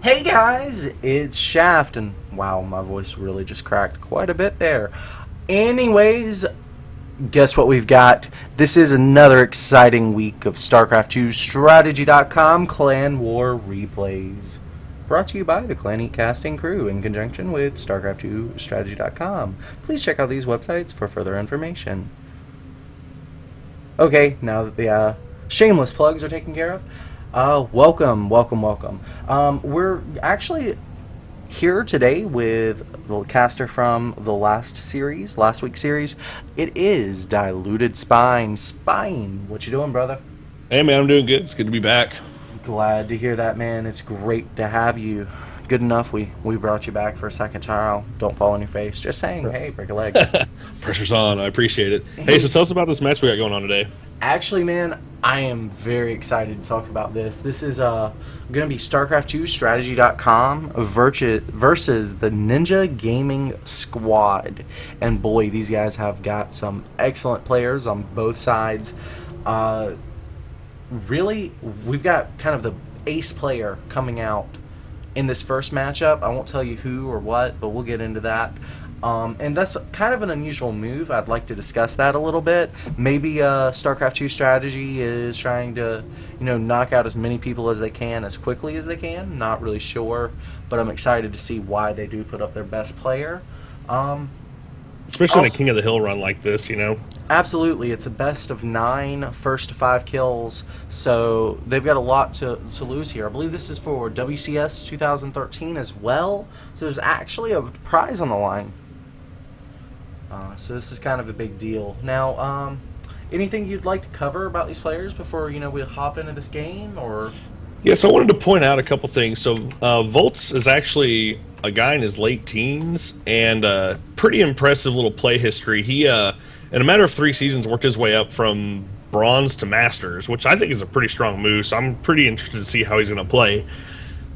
Hey guys, it's Shaft, and wow, my voice really just cracked quite a bit there. Anyways, guess what we've got? This is another exciting week of Starcraft 2 Strategy.com Clan War Replays. Brought to you by the Clan Eat casting crew in conjunction with Starcraft 2 Strategy.com. Please check out these websites for further information. Okay, now that the shameless plugs are taken care of, welcome. We're actually here today with the caster from the last week's series. It is Diluted Spine. Spine, what you doing, brother? Hey, man, I'm doing good. It's good to be back. Glad to hear that, man. It's great to have you. Good enough, we brought you back for a second trial. Don't fall on your face. Just saying, hey, break a leg. Pressure's on. I appreciate it. Hey, so tell us about this match we got going on today. Actually, man, I am very excited to talk about this. This is going to be Starcraft 2 Strategy.com versus the Ninja Gaming Squad. And boy, these guys have got some excellent players on both sides. Really, we've got kind of the ace player coming out in this first matchup. I won't tell you who or what, but we'll get into that. And that's kind of an unusual move. I'd like to discuss that a little bit. Maybe StarCraft 2 strategy is trying to, knock out as many people as they can as quickly as they can. Not really sure, but I'm excited to see why they do put up their best player. Especially in a King of the Hill run like this, Absolutely. It's a best of 9, first to 5 kills, so they've got a lot to lose here. I believe this is for WCS 2013 as well, so there's actually a prize on the line. So this is kind of a big deal. Now, anything you'd like to cover about these players before, we hop into this game, or... Yeah, so I wanted to point out a couple things. So Volts is actually a guy in his late teens, and pretty impressive little play history. He, in a matter of 3 seasons, worked his way up from Bronze to Masters, which I think is a pretty strong move, so I'm pretty interested to see how he's going to play.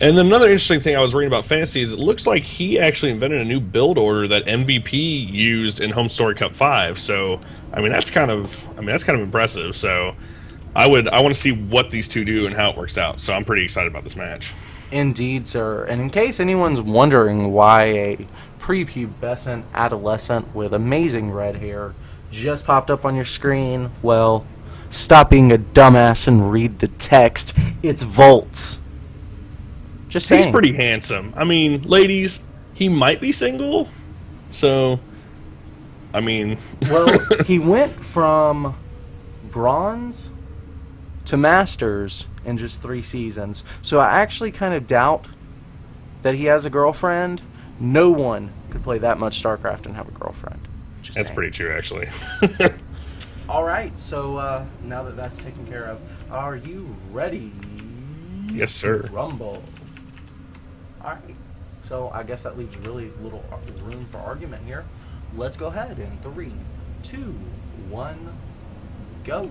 And then another interesting thing I was reading about Fantasy is it looks like he actually invented a new build order that MVP used in Home Story Cup 5. So, that's kind of impressive. So, I want to see what these two do and how it works out. So, I'm pretty excited about this match. Indeed, sir. And in case anyone's wondering why a prepubescent adolescent with amazing red hair just popped up on your screen, well, stop being a dumbass and read the text. It's Volts. Just saying. He's pretty handsome. Ladies, he might be single. So, Well, he went from Bronze to Masters in just 3 seasons. So I actually kind of doubt that he has a girlfriend. No one could play that much StarCraft and have a girlfriend. Just That's saying. pretty true, actually. Alright, so now that that's taken care of, are you ready? Yes, sir. Rumble. Alright, so I guess that leaves really little room for argument here. Let's go ahead in 3, 2, 1, go.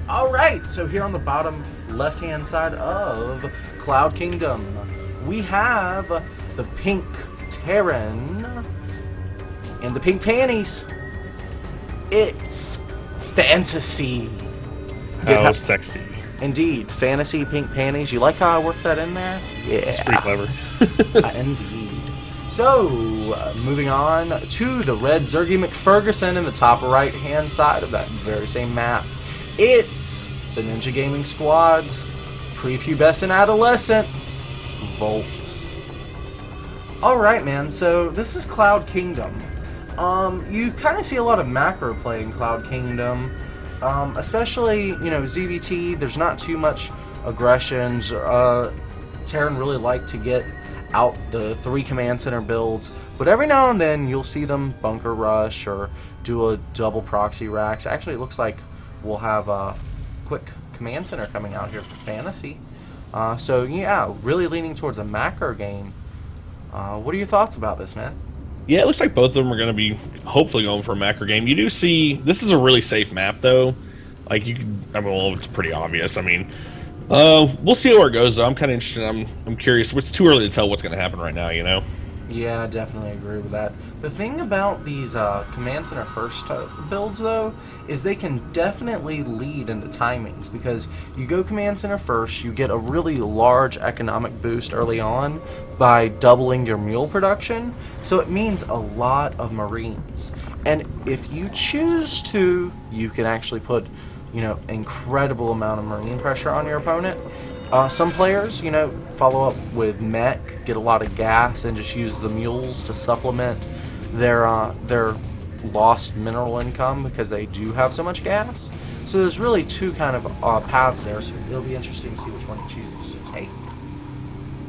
Alright, so here on the bottom left-hand side of Cloud Kingdom, we have the pink Terran and the pink panties. It's Fantasy. How sexy. Indeed, Fantasy pink panties. You like how I worked that in there? Yeah. That's pretty clever. Indeed. So, moving on to the red Zergy McFerguson in the top right-hand side of that very same map. It's the Ninja Gaming Squad's prepubescent adolescent, Volts. Alright, man, so this is Cloud Kingdom. You kind of see a lot of macro play in Cloud Kingdom, especially, ZVT. There's not too much aggressions. Terran really like to get out the 3 command center builds, but every now and then you'll see them bunker rush or do a double proxy racks. Actually, it looks like we'll have a quick command center coming out here for fantasy. So yeah, really leaning towards a macro game. What are your thoughts about this, man? Yeah, it looks like both of them are going to be hopefully going for a macro game. You do see this is a really safe map though. Like you can, I mean, well, it's pretty obvious. I mean, we'll see where it goes though. I'm kind of interested. I'm curious. It's too early to tell what's going to happen right now, you know. Yeah, I definitely agree with that. The thing about these command center first builds, though, is they can definitely lead into timings, because you go command center first, you get a really large economic boost early on by doubling your mule production, so it means a lot of Marines. And if you choose to, you can actually put, you know, incredible amount of Marine pressure on your opponent. Some players, you know, follow up with mech, get a lot of gas, and just use the mules to supplement their lost mineral income because they do have so much gas. So there's really 2 kind of paths there, so it'll be interesting to see which one he chooses to take.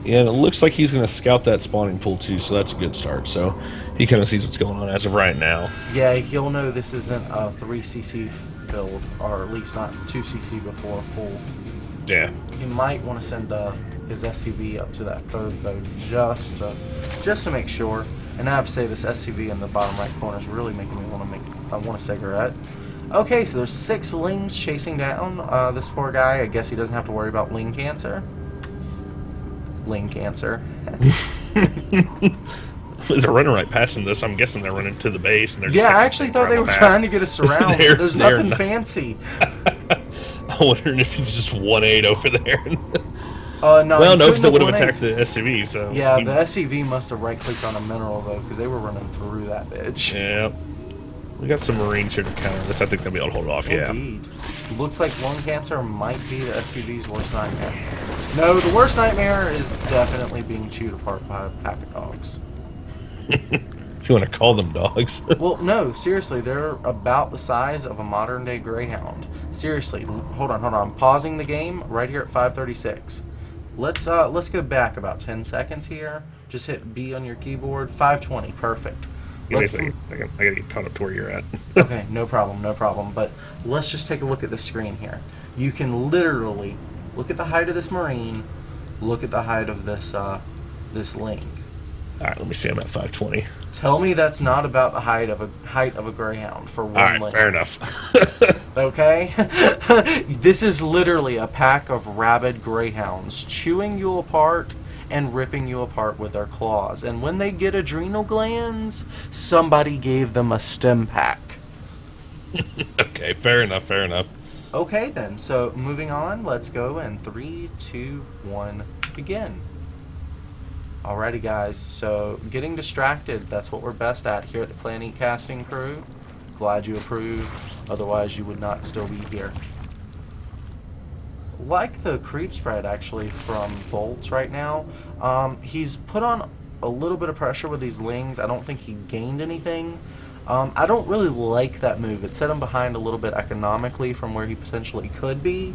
Yeah, and it looks like he's going to scout that spawning pool too, so that's a good start. So he kind of sees what's going on as of right now. Yeah, he'll know this isn't a 3cc build, or at least not 2cc before pool. Yeah. He might want to send his SCV up to that 3rd though, just to make sure. And I have to say, this SCV in the bottom right corner is really making me want a cigarette. Okay, so there's 6 lings chasing down this poor guy. I guess he doesn't have to worry about ling cancer. Ling cancer. They're running right past him. This, I'm guessing they're running to the base. And they're yeah, I actually thought they were trying to get us around. There's nothing not. fancy. I'm wondering if he's just 1-8 over there. No, well, no, because it would have attacked the SCV. So yeah, the SCV must have right-clicked on a mineral though, because they were running through that bitch. Yeah, we got some Marines here to counter this. I think they'll be able to hold off. Indeed. Looks like lung cancer might be the SCV's worst nightmare. No, the worst nightmare is definitely being chewed apart by a pack of dogs. If you want to call them dogs. Well, no, seriously, they're about the size of a modern-day greyhound. Seriously, hold on. I'm pausing the game right here at 5:36. Let's go back about 10 seconds here. Just hit B on your keyboard. 5:20, perfect. Give me a second. I gotta get caught up to where you're at. Okay, no problem. But let's just take a look at the screen here. You can literally look at the height of this Marine, look at the height of this this ling. All right, let me see. I'm at 5:20. Tell me that's not about the height of a greyhound for one ling. All right, fair enough. Okay? This is literally a pack of rabid greyhounds chewing you apart and ripping you apart with their claws. And when they get adrenal glands, somebody gave them a stim pack. Okay, fair enough. Okay then, so moving on, let's go in 3, 2, 1, begin. Alrighty guys, so getting distracted, that's what we're best at here at the Planet Casting crew. Glad you approve, otherwise you would not still be here. Like the creep spread actually from Bolts right now, he's put on a little bit of pressure with these lings. I don't think he gained anything. I don't really like that move. It set him behind a little bit economically from where he potentially could be.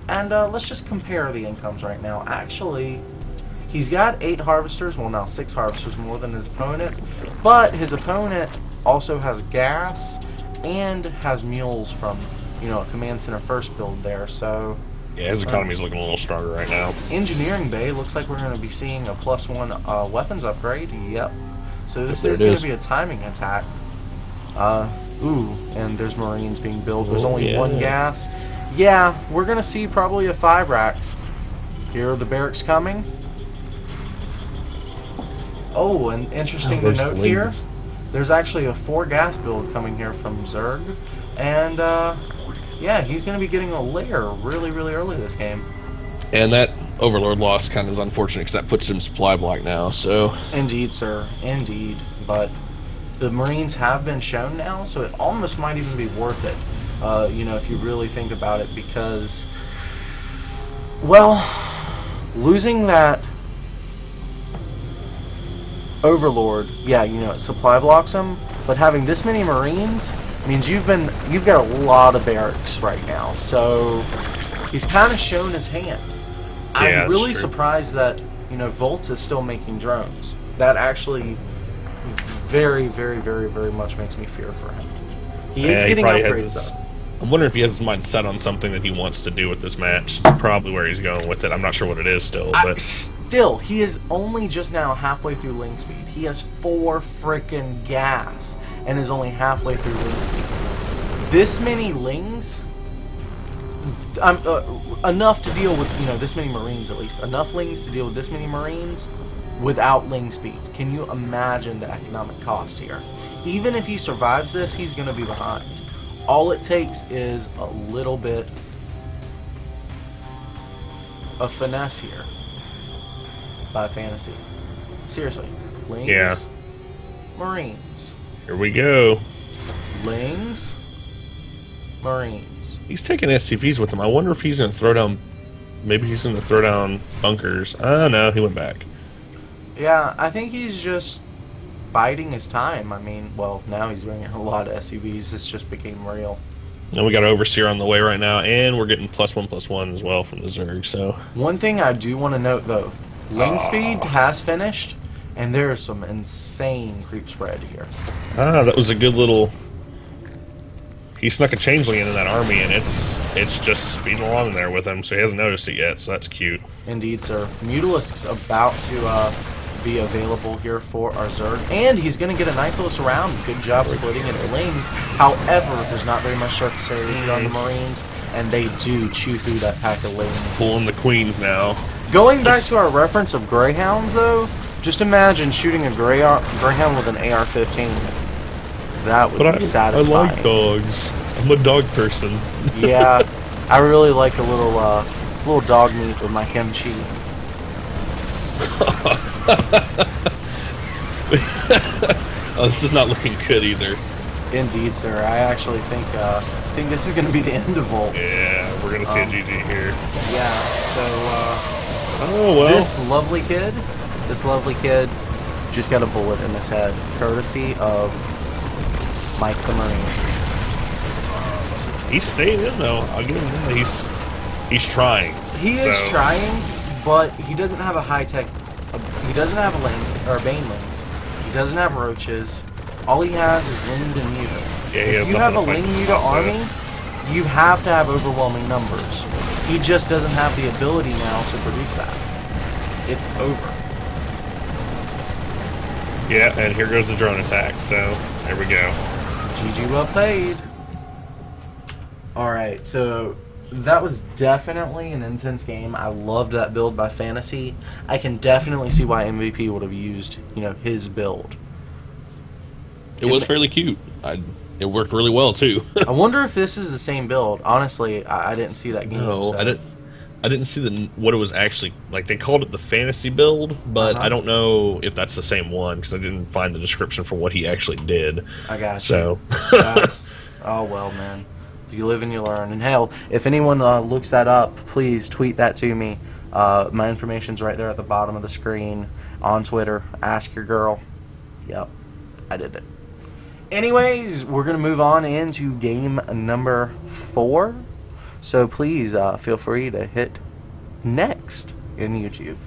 And let's just compare the incomes right now. Actually, he's got 8 harvesters, well now 6 harvesters more than his opponent, but his opponent also has gas and has mules from, you know, a command center first build there, so... Yeah, his economy is looking a little stronger right now. Engineering Bay, looks like we're going to be seeing a +1 weapons upgrade, yep. So this is going to be a timing attack. Ooh, and there's Marines being built, there's only 1 gas. Yeah, we're going to see probably a 5 racks. Here are the barracks coming. Oh, and interesting to note here, there's actually a 4 gas build coming here from Zerg, and yeah, he's going to be getting a lair really early this game. And that Overlord loss kind of is unfortunate because that puts him supply block now, so... Indeed, sir, indeed, but the Marines have been shown now, so it almost might even be worth it, you know, if you really think about it, because, well, losing that Overlord, yeah, you know, it supply blocks him, but having this many Marines means you've got a lot of barracks right now, so he's kind of shown his hand. Yeah, I'm really surprised that, you know, Volts is still making drones. That actually very, very, very, very much makes me fear for him. He is getting upgrades, though. I'm wondering if he has his mind set on something that he wants to do with this match. It's probably where he's going with it. I'm not sure what it is still. But still, he is only just now halfway through link speed. He has 4 frickin' gas and is only halfway through link speed. This many lings, enough to deal with, you know, this many Marines at least. Enough lings to deal with this many Marines without ling speed. Can you imagine the economic cost here? Even if he survives this, he's going to be behind. All it takes is a little bit of finesse here by Fantasy. Seriously. Lings. Yeah. Marines. Here we go. Lings. Marines. He's taking SCVs with him. I wonder if he's going to throw down... Maybe he's going to throw down bunkers. Oh, no, he went back. Yeah, I think he's just biding his time. I mean, well, now he's bringing a lot of SUVs. This just became real. And we got Overseer on the way right now, and we're getting +1/+1 as well from the Zerg. So one thing I do want to note, though, ling speed has finished, and there is some insane creep spread here. Ah, that was a good little... He snuck a changeling into that army, and it's just speeding along there with him, so he hasn't noticed it yet, so that's cute. Indeed, sir. Mutalisk's about to be available here for our Zerg, and he's going to get a nice little surround. Good job splitting his lings. However, there's not very much surface area on the Marines, and they do chew through that pack of lings. Pulling the queens now. Going back to our reference of Greyhounds, though, just imagine shooting a Greyhound with an AR-15. That would be satisfying. I like dogs. I'm a dog person. Yeah, I really like a little dog meat with my kimchi. Oh, this is not looking good either. Indeed, sir. I actually think this is going to be the end of Volts. Yeah, we're going to see a GG here. Yeah, so oh, well. This lovely kid just got a bullet in his head, courtesy of Mike the Marine. He's staying in though. I'll give him that. He's trying. He is trying, but he doesn't have a high-tech... He doesn't have a lane, or Bane lings. He doesn't have roaches. All he has is lings and mutants. Yeah, if you have a ling muta army, you have to have overwhelming numbers. He just doesn't have the ability now to produce that. It's over. Yeah, and here goes the drone attack, so there we go. GG well played. Alright, so that was definitely an intense game. I loved that build by Fantasy. I can definitely see why MVP would have used, you know, his build. It was fairly cute. It worked really well too. I wonder if this is the same build. Honestly, I didn't see that game. No, so. I didn't see what it was actually like. They called it the Fantasy build, but I don't know if that's the same one because I didn't find the description for what he actually did. I got you. So oh well, man. You live and you learn. And hell, if anyone looks that up, please tweet that to me. My information's right there at the bottom of the screen on Twitter. Ask your girl. Yep, I did it. Anyways, we're going to move on into game number 4. So please feel free to hit next in YouTube.